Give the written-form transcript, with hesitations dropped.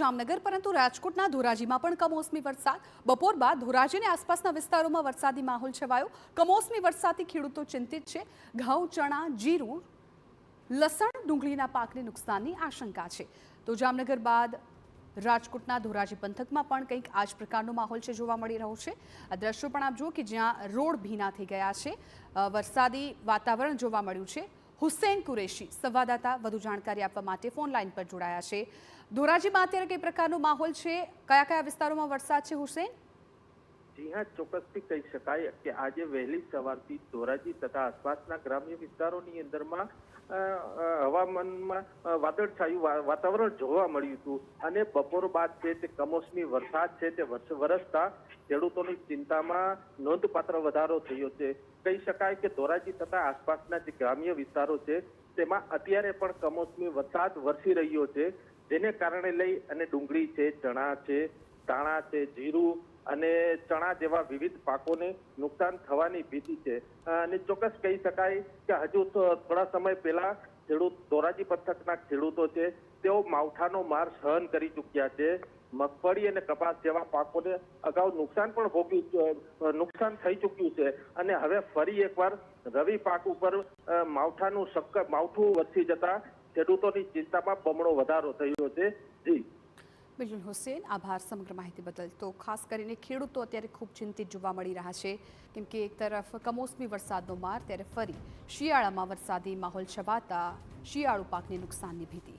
જામનગર, પરંતુ રાજકોટના ધોરાજીમાં પણ કમોસમી વરસાદ. બપોર બાદ ધોરાજી અને આસપાસના વિસ્તારોમાં વરસાદી માહોલ છવાયો. કમોસમી વરસાદથી ખેડૂતો ચિંતિત છે. ઘઉં, ચણા, જીરું, લસણ, ડુંગળીના પાકને નુકસાનની આશંકા છે. તો જામનગર બાદ રાજકોટના ધોરાજી પંથકમાં પણ કંઈક આ જ પ્રકારનો માહોલ છે જોવા મળી રહ્યો છે. આ દ્રશ્યો પણ આપ જુઓ કે જ્યાં રોડ ભીના થઈ ગયા છે. વરસાદી વાતાવરણ જોવા મળ્યું છે. હુસૈન કુરેશી સંવાદદાતા વધુ જાણકારી આપવા માટે ફોન લાઈન પર જોડાયા છે. ધોરાજીમાં અત્યારે કઈ પ્રકારનો માહોલ છે? કયા કયા વિસ્તારોમાં વરસાદ છે, હુસૈન? જી હા, ચોક્કસથી કહી શકાય કે આજે વહેલી સવારથી ધોરાજી તથા આસપાસના ગ્રામ્ય વિસ્તારોની અંદરમાં હવામાનમાં વાદળછાયું વાતાવરણ જોવા મળ્યું હતું અને બપોર બાદ છે તે કમોસમી વરસાદ છે તે વરસતા ખેડૂતોની ચિંતામાં નોંધપાત્ર વધારો થયો છે. કહી શકાય કે ધોરાજી તથા આસપાસના જે ગ્રામ્ય વિસ્તારો છે તેમાં અત્યારે પણ કમોસમી વરસાદ વરસી રહ્યો છે, જેને કારણે લઈ અને ડુંગળી છે, ચણા છે, ધાણા છે, જીરું અને ચણા જેવા વિવિધ પાકોને નુકસાન થવાની ભીતિ છે. અને ચોક્કસ કહી શકાય કે હજુ થોડા સમય પહેલા ધોરાજી પંથકના ખેડૂતો છે તેઓ માવઠાનો માર સહન કરી ચૂક્યા છે. મગફળી અને કપાસ જેવા પાકોને અગાઉ નુકસાન નુકસાન થઈ ચૂક્યું છે અને હવે ફરી એકવાર રવિ પાક ઉપર માવઠું વરસી જતા ખેડૂતોની ચિંતામાં બમણો વધારો થયો છે. જી બિલકુલ હુસૈન, આભાર સમગ્ર માહિતી બદલ. તો ખાસ કરીને ખેડૂતો અત્યારે ખૂબ ચિંતિત જોવા મળી રહ્યા છે, કેમ કે એક તરફ કમોસમી વરસાદનો માર, ત્યારે ફરી શિયાળામાં વરસાદી માહોલ છવાતા શિયાળુ પાકને નુકસાનની ભીતિ.